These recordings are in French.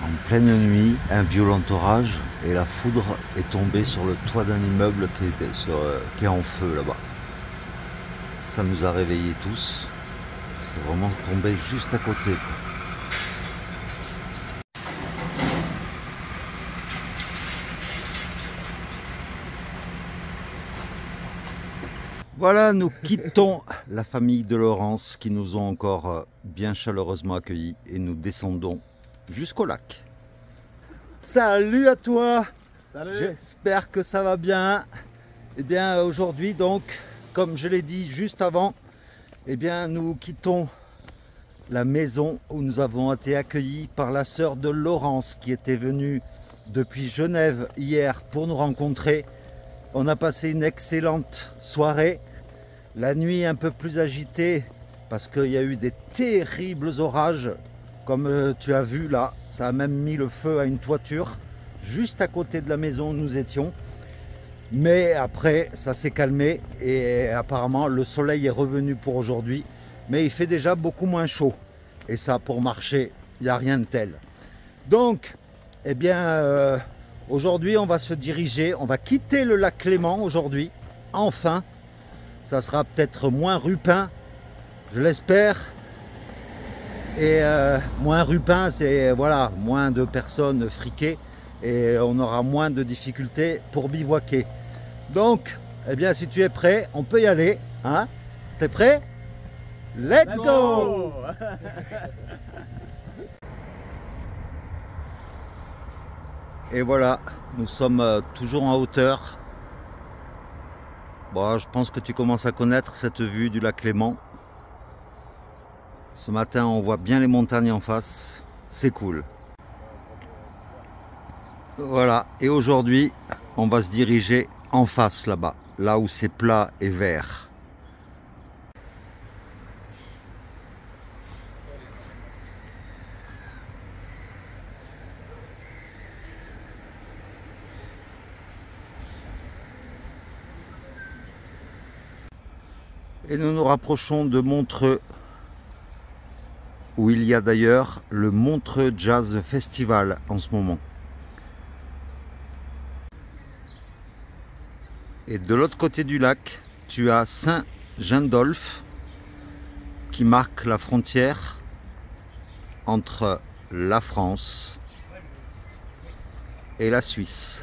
En pleine nuit, un violent orage et la foudre est tombée sur le toit d'un immeuble qui est en feu là-bas. Ça nous a réveillés tous. C'est vraiment tombé juste à côté. Voilà, nous quittons la famille de Laurence qui nous ont encore bien chaleureusement accueillis et nous descendons jusqu'au lac. Salut à toi! Salut! J'espère que ça va bien. Eh bien aujourd'hui donc, comme je l'ai dit juste avant, eh bien nous quittons la maison où nous avons été accueillis par la sœur de Laurence qui était venue depuis Genève hier pour nous rencontrer. On a passé une excellente soirée. La nuit un peu plus agitée parce qu'il y a eu des terribles orages. Comme tu as vu là, ça a même mis le feu à une toiture juste à côté de la maison où nous étions. Mais après, ça s'est calmé et apparemment le soleil est revenu pour aujourd'hui. Mais il fait déjà beaucoup moins chaud. Et ça, pour marcher, il n'y a rien de tel. Donc, eh bien, aujourd'hui, on va se diriger, on va quitter le lac Clément aujourd'hui. Enfin, ça sera peut-être moins rupin, je l'espère. Et moins rupin, c'est voilà, moins de personnes friquées et on aura moins de difficultés pour bivouaquer. Donc, eh bien, si tu es prêt, on peut y aller. Hein? T'es prêt? Let's go! Et voilà, nous sommes toujours en hauteur. Bon, je pense que tu commences à connaître cette vue du lac Clément. Ce matin, on voit bien les montagnes en face. C'est cool. Voilà, et aujourd'hui, on va se diriger en face là-bas, là où c'est plat et vert. Et nous nous rapprochons de Montreux, où il y a d'ailleurs le Montreux Jazz Festival en ce moment. Et de l'autre côté du lac, tu as Saint-Gindolphe qui marque la frontière entre la France et la Suisse.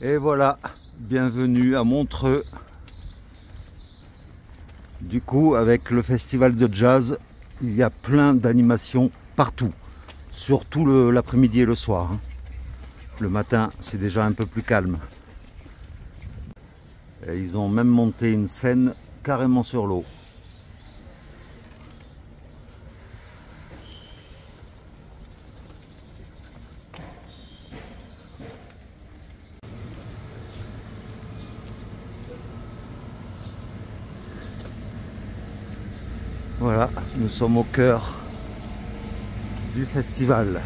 Et voilà, bienvenue à Montreux. Du coup, avec le festival de jazz, il y a plein d'animations partout. Surtout l'après-midi et le soir. Le matin, c'est déjà un peu plus calme. Et ils ont même monté une scène carrément sur l'eau. Voilà, nous sommes au cœur du festival.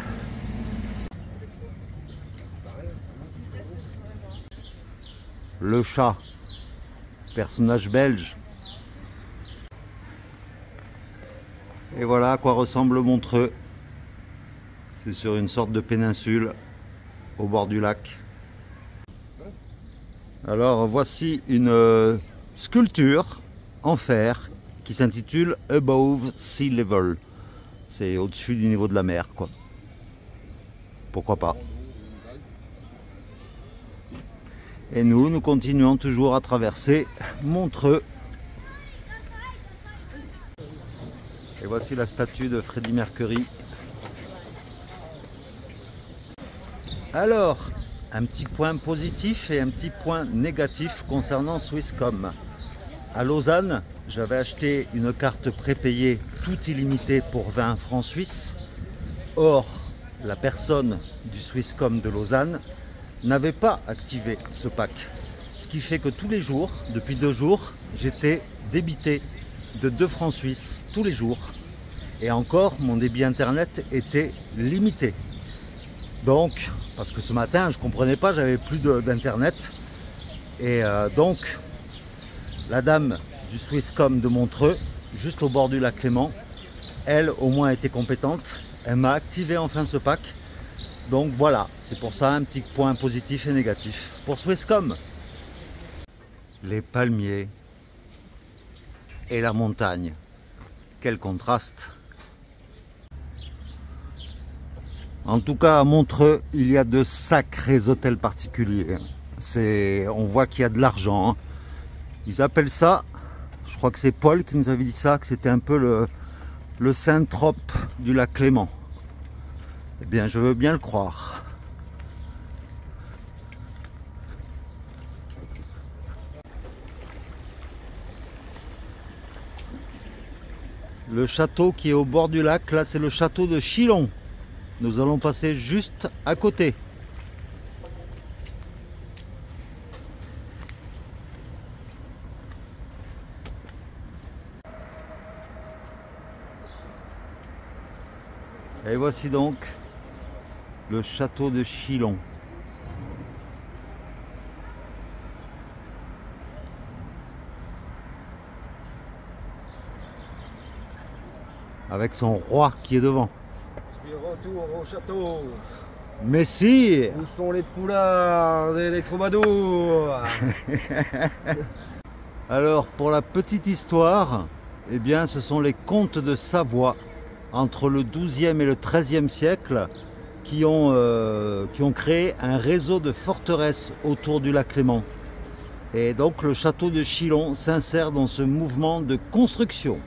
Le chat, personnage belge. Et voilà à quoi ressemble Montreux. C'est sur une sorte de péninsule au bord du lac. Alors voici une sculpture en fer qui s'intitule Above Sea Level. C'est au-dessus du niveau de la mer, quoi. Pourquoi pas. Et nous continuons toujours à traverser Montreux. Et voici la statue de Freddie Mercury. Alors, un petit point positif et un petit point négatif concernant Swisscom. À Lausanne, j'avais acheté une carte prépayée tout illimitée pour 20 francs suisses. Or, la personne du Swisscom de Lausanne n'avait pas activé ce pack. Ce qui fait que tous les jours, depuis 2 jours, j'étais débité de 2 francs suisses tous les jours. Et encore, mon débit internet était limité. Donc, parce que ce matin, je ne comprenais pas, j'avais plus d'internet. Et donc, la dame du Swisscom de Montreux, juste au bord du lac Léman. Elle, au moins, était compétente. Elle m'a activé enfin ce pack. Donc voilà, c'est pour ça un petit point positif et négatif pour Swisscom. Les palmiers et la montagne. Quel contraste! En tout cas, à Montreux, il y a de sacrés hôtels particuliers. On voit qu'il y a de l'argent, hein. Ils appellent ça, je crois que c'est Paul qui nous avait dit ça, que c'était un peu le Saint-Trope du lac Léman. Eh bien, je veux bien le croire. Le château qui est au bord du lac, là, c'est le château de Chillon. Nous allons passer juste à côté. Et voici donc le château de Chillon. Avec son roi qui est devant. Je suis retour au château. Mais si! Où sont les poulards et les troubadours? Alors, pour la petite histoire, eh bien, ce sont les comtes de Savoie, entre le XIIe et le XIIIe siècle, qui ont créé un réseau de forteresses autour du lac Léman. Et donc, le château de Chillon s'insère dans ce mouvement de construction.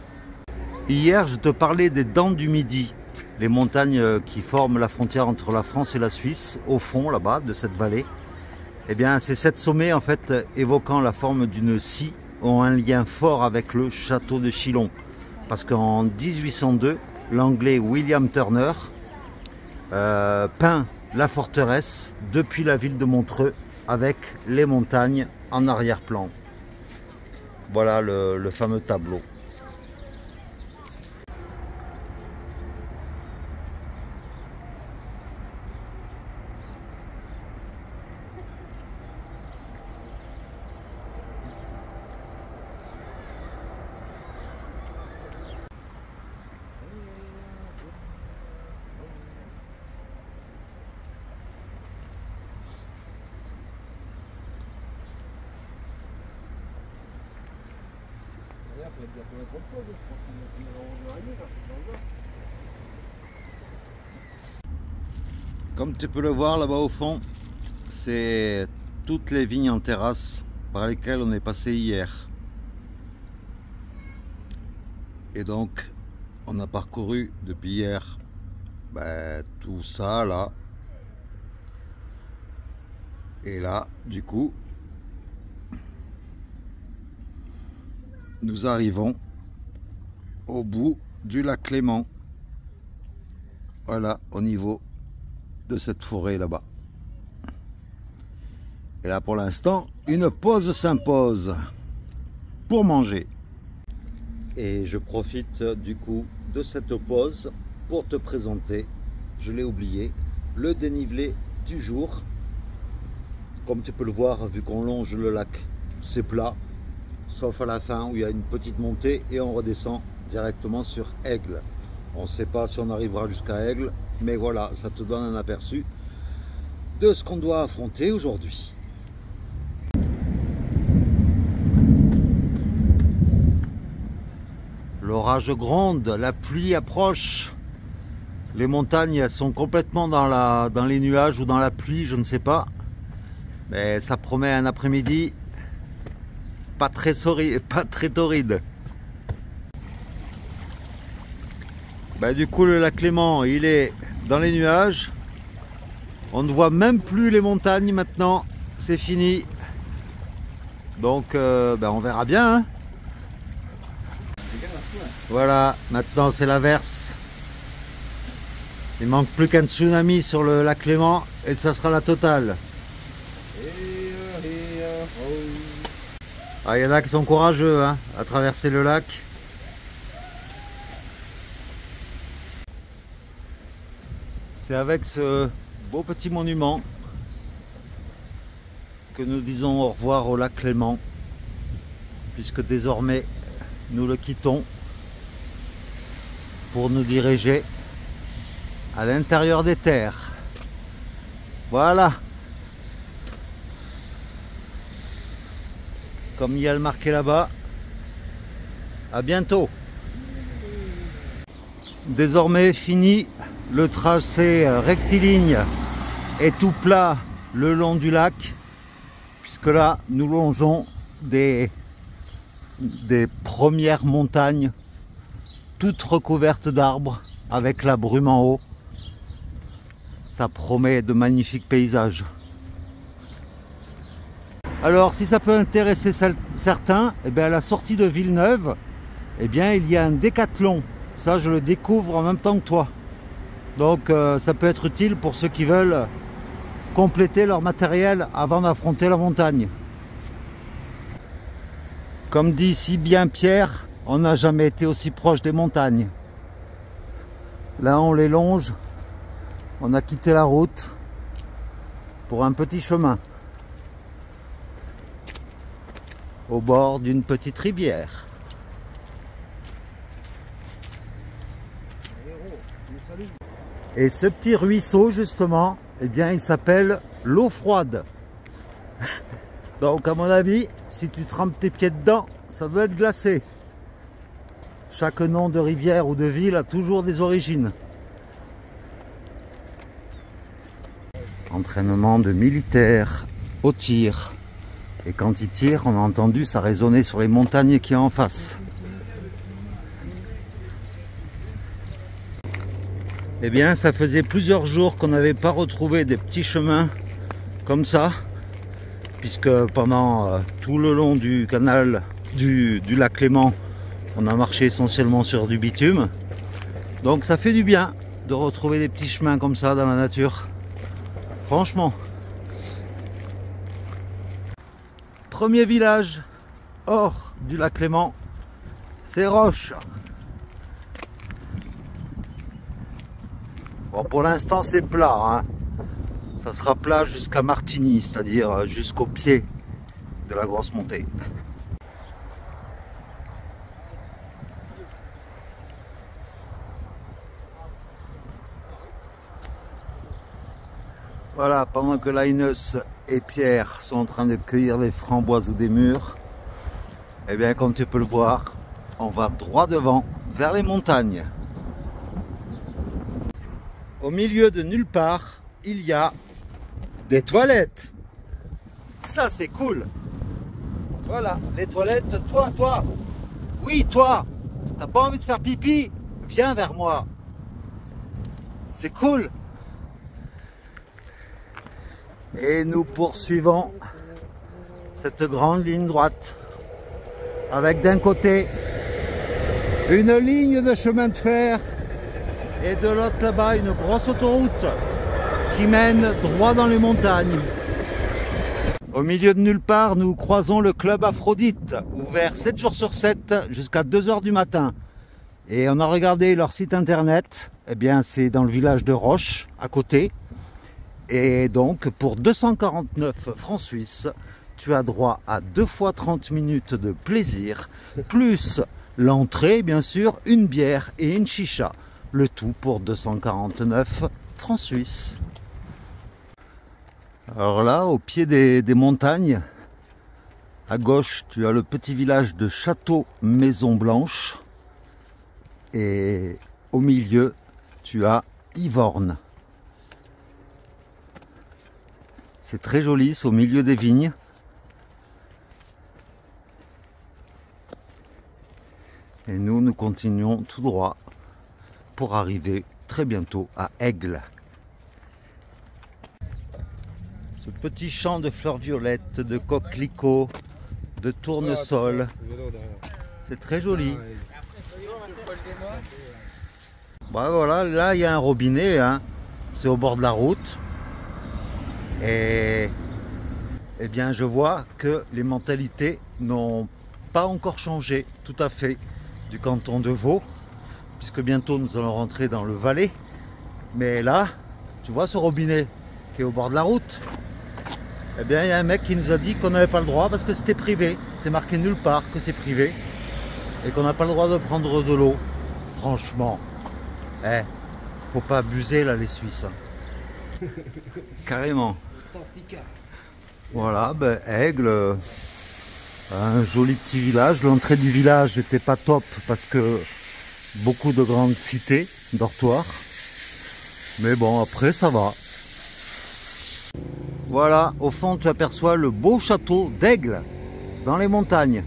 Hier, je te parlais des Dents du Midi, les montagnes qui forment la frontière entre la France et la Suisse, au fond, là-bas, de cette vallée. Eh bien, ces 7 sommets, en fait, évoquant la forme d'une scie, ont un lien fort avec le château de Chillon. Parce qu'en 1802, l'anglais William Turner peint la forteresse depuis la ville de Montreux, avec les montagnes en arrière-plan. Voilà le fameux tableau. Ça va être bientôt la grande pause, je pense qu'on est dans le là. Comme tu peux le voir là-bas au fond, c'est toutes les vignes en terrasse par lesquelles on est passé hier. Et donc, on a parcouru depuis hier tout ça là. Et là, du coup, nous arrivons au bout du lac Léman. Voilà, au niveau de cette forêt là-bas. Et là, pour l'instant, une pause s'impose pour manger. Et je profite du coup de cette pause pour te présenter, je l'ai oublié, le dénivelé du jour. Comme tu peux le voir, vu qu'on longe le lac, c'est plat. Sauf à la fin où il y a une petite montée et on redescend directement sur Aigle. On ne sait pas si on arrivera jusqu'à Aigle, mais voilà, ça te donne un aperçu de ce qu'on doit affronter aujourd'hui. L'orage gronde, la pluie approche. Les montagnes sont complètement dans les nuages ou dans la pluie, je ne sais pas. Mais ça promet un après-midi pas très torride. Du coup, le lac Léman, il est dans les nuages. On ne voit même plus les montagnes maintenant. C'est fini. Donc, on verra bien. Hein. Voilà, maintenant c'est l'averse. Il manque plus qu'un tsunami sur le lac Léman et ça sera la totale. Ah, il y en a qui sont courageux hein, à traverser le lac. C'est avec ce beau petit monument que nous disons au revoir au lac Léman. puisque désormais nous le quittons pour nous diriger à l'intérieur des terres. Voilà. Comme il y a le marqué là-bas. À bientôt. Désormais fini le tracé rectiligne et tout plat le long du lac, puisque là nous longeons des premières montagnes toutes recouvertes d'arbres avec la brume en haut. Ça promet de magnifiques paysages. Alors si ça peut intéresser certains, eh bien, à la sortie de Villeneuve, eh bien, il y a un décathlon. Ça je le découvre en même temps que toi. Donc ça peut être utile pour ceux qui veulent compléter leur matériel avant d'affronter la montagne. Comme dit si bien Pierre, on n'a jamais été aussi proche des montagnes. Là on les longe, on a quitté la route pour un petit chemin au bord d'une petite rivière. Et ce petit ruisseau justement, eh bien il s'appelle l'eau froide. Donc à mon avis, si tu trempes tes pieds dedans, ça doit être glacé. Chaque nom de rivière ou de ville a toujours des origines. Entraînement de militaires au tir. Et quand ils tirent, on a entendu ça résonner sur les montagnes qui sont en face. Eh bien, ça faisait plusieurs jours qu'on n'avait pas retrouvé des petits chemins comme ça, puisque pendant tout le long du canal du lac Léman, on a marché essentiellement sur du bitume. Donc ça fait du bien de retrouver des petits chemins comme ça dans la nature. Franchement. Premier village hors du lac Léman, c'est Roche. Bon, pour l'instant c'est plat, hein. Ça sera plat jusqu'à Martigny, c'est-à-dire jusqu'au pied de la grosse montée. Voilà, pendant que Linus et Pierre sont en train de cueillir des framboises ou des mûres, eh bien comme tu peux le voir, on va droit devant, vers les montagnes. Au milieu de nulle part, il y a des toilettes. Ça c'est cool. Voilà, les toilettes, toi. Oui, toi. T'as pas envie de faire pipi? Viens vers moi. C'est cool. Et nous poursuivons cette grande ligne droite avec d'un côté une ligne de chemin de fer et de l'autre là-bas une grosse autoroute qui mène droit dans les montagnes. Au milieu de nulle part, nous croisons le club Aphrodite, ouvert 7 jours sur 7 jusqu'à 2 h du matin. Et on a regardé leur site internet, eh bien c'est dans le village de Roche, à côté. Et donc pour 249 francs suisses, tu as droit à 2 fois 30 minutes de plaisir, plus l'entrée bien sûr, une bière et une chicha. Le tout pour 249 francs suisses. Alors là, au pied des montagnes, à gauche, tu as le petit village de Château-Maison-Blanche. Et au milieu, tu as Yvorne. C'est très joli, c'est au milieu des vignes. Et nous continuons tout droit pour arriver très bientôt à Aigle. Ce petit champ de fleurs violettes, de coquelicots, de tournesol, c'est très joli. Bah voilà, là il y a un robinet, hein. C'est au bord de la route. Et eh bien je vois que les mentalités n'ont pas encore changé tout à fait du canton de Vaud, puisque bientôt nous allons rentrer dans le Valais. Mais là, tu vois ce robinet qui est au bord de la route, Eh bien, il y a un mec qui nous a dit qu'on n'avait pas le droit parce que c'était privé. C'est marqué nulle part que c'est privé. Et qu'on n'a pas le droit de prendre de l'eau. Franchement, faut pas abuser là les Suisses. Carrément. Voilà, ben, Aigle, un joli petit village. L'entrée du village n'était pas top parce que beaucoup de grandes cités, dortoirs. Mais bon, après ça va. Voilà, au fond tu aperçois le beau château d'Aigle, dans les montagnes,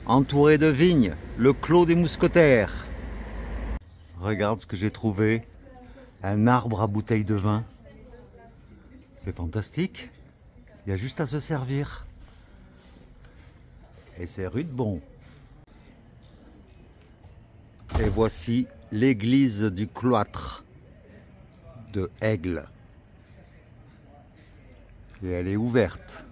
entouré de vignes, le clos des mousquetaires. Regarde ce que j'ai trouvé, un arbre à bouteille de vin. C'est fantastique, il y a juste à se servir. Et c'est rude bon. Et voici l'église du cloître de Aigle. Et elle est ouverte.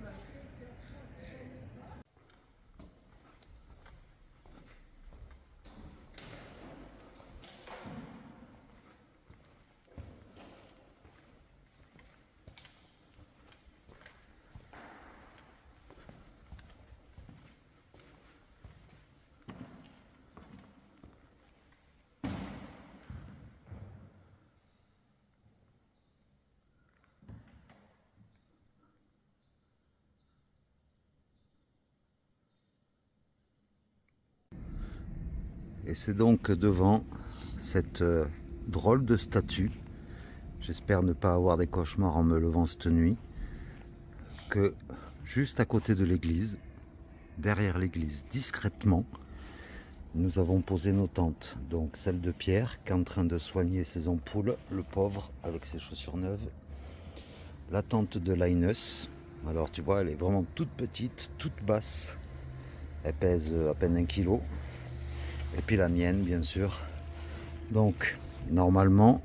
Et c'est donc devant cette drôle de statue, j'espère ne pas avoir des cauchemars en me levant cette nuit, que juste à côté de l'église, derrière l'église, discrètement, nous avons posé nos tentes. Donc celle de Pierre qui est en train de soigner ses ampoules, le pauvre, avec ses chaussures neuves. La tente de Linus, alors tu vois, elle est vraiment toute petite, toute basse, elle pèse à peine 1 kg. Et puis la mienne, bien sûr. Donc, normalement,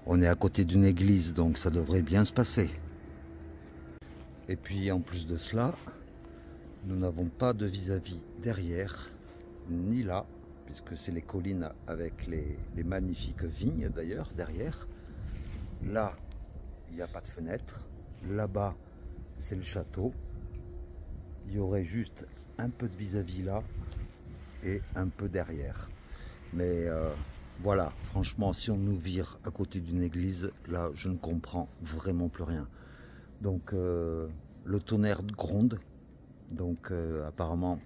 on est à côté d'une église, donc ça devrait bien se passer. Et puis, en plus de cela, nous n'avons pas de vis-à-vis derrière, ni là, puisque c'est les collines avec les magnifiques vignes, d'ailleurs, derrière. Là, il n'y a pas de fenêtre. Là-bas, c'est le château. Il y aurait juste un peu de vis-à-vis là, et un peu derrière. Mais voilà, franchement, si on nous vire à côté d'une église, là, je ne comprends vraiment plus rien. Donc, le tonnerre gronde. Donc, apparemment,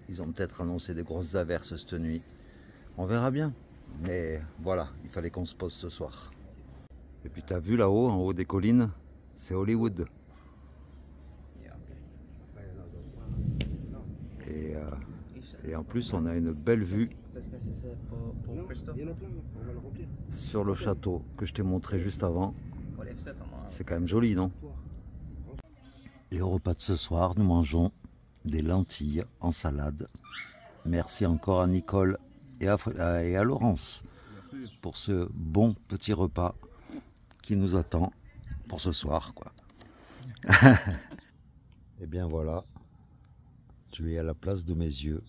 ils ont peut-être annoncé des grosses averses cette nuit. On verra bien. Mais voilà, il fallait qu'on se pose ce soir. Et puis, tu as vu là-haut, en haut des collines, c'est Hollywood. Et en plus, on a une belle vue sur le château que je t'ai montré juste avant. C'est quand même joli, non? Et au repas de ce soir, nous mangeons des lentilles en salade. Merci encore à Nicole et à Laurence pour ce bon petit repas qui nous attend pour ce soir, quoi. Et bien voilà, tu es à la place de mes yeux.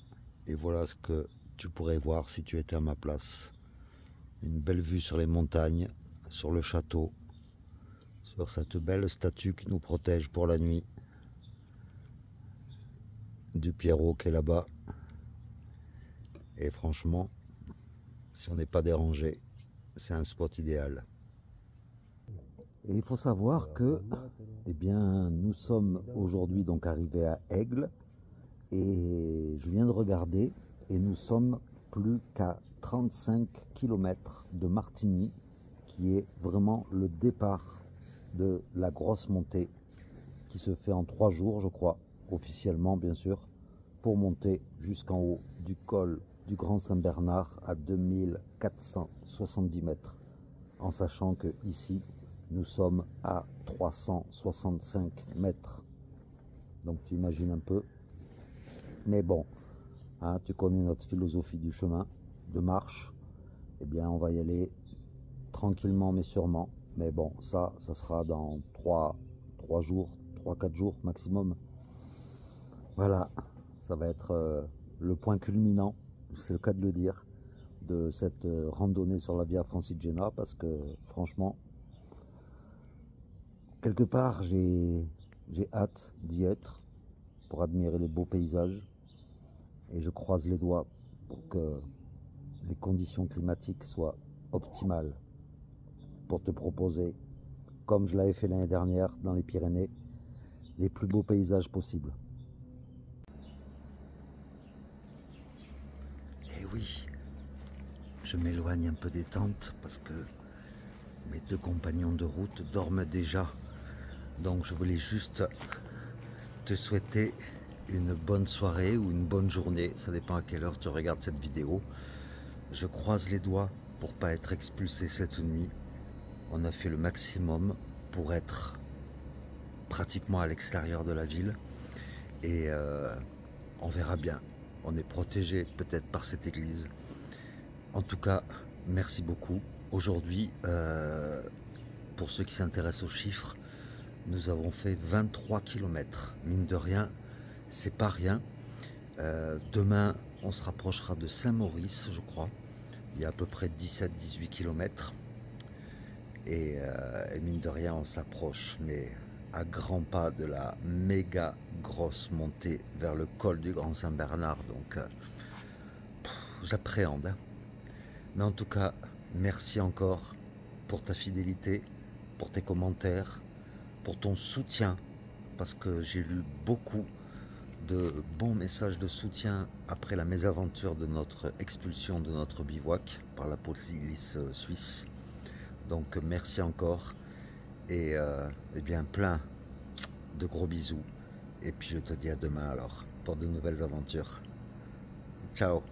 Et voilà ce que tu pourrais voir si tu étais à ma place. Une belle vue sur les montagnes, sur le château, sur cette belle statue qui nous protège pour la nuit. Du Pierrot qui est là-bas. Et franchement, si on n'est pas dérangé, c'est un spot idéal. Et il faut savoir que, eh bien, nous sommes aujourd'hui donc arrivés à Aigle. Et je viens de regarder et nous sommes plus qu'à 35 km de Martigny, qui est vraiment le départ de la grosse montée qui se fait en 3 jours, je crois, officiellement bien sûr, pour monter jusqu'en haut du col du Grand Saint-Bernard à 2470 mètres, en sachant que ici nous sommes à 365 mètres. Donc tu imagines un peu. Mais bon, hein, tu connais notre philosophie du chemin, de marche. Eh bien, on va y aller tranquillement mais sûrement. Mais bon, ça sera dans 3 jours, 3-4 jours maximum. Voilà, ça va être le point culminant, c'est le cas de le dire, de cette randonnée sur la Via Francigena, parce que franchement, quelque part, j'ai J'ai hâte d'y être pour admirer les beaux paysages. Et je croise les doigts pour que les conditions climatiques soient optimales pour te proposer, comme je l'avais fait l'année dernière dans les Pyrénées, les plus beaux paysages possibles. Et oui, je m'éloigne un peu des tentes parce que mes deux compagnons de route dorment déjà. Donc je voulais juste te souhaiter une bonne soirée ou une bonne journée, ça dépend à quelle heure tu regardes cette vidéo. Je croise les doigts pour pas être expulsé cette nuit. On a fait le maximum pour être pratiquement à l'extérieur de la ville et on verra bien. On est protégé peut-être par cette église. En tout cas, merci beaucoup. Aujourd'hui, pour ceux qui s'intéressent aux chiffres, nous avons fait 23 km. Mine de rien, c'est pas rien. Demain, on se rapprochera de Saint-Maurice, je crois. Il y a à peu près 17-18 km. Et mine de rien, on s'approche, mais à grands pas de la méga grosse montée vers le col du Grand Saint-Bernard. Donc, j'appréhende. Hein. Mais en tout cas, merci encore pour ta fidélité, pour tes commentaires, pour ton soutien, parce que j'ai lu beaucoup de bons messages de soutien après la mésaventure de notre expulsion de notre bivouac par la police suisse. Donc merci encore et bien plein de gros bisous et puis je te dis à demain alors pour de nouvelles aventures. Ciao.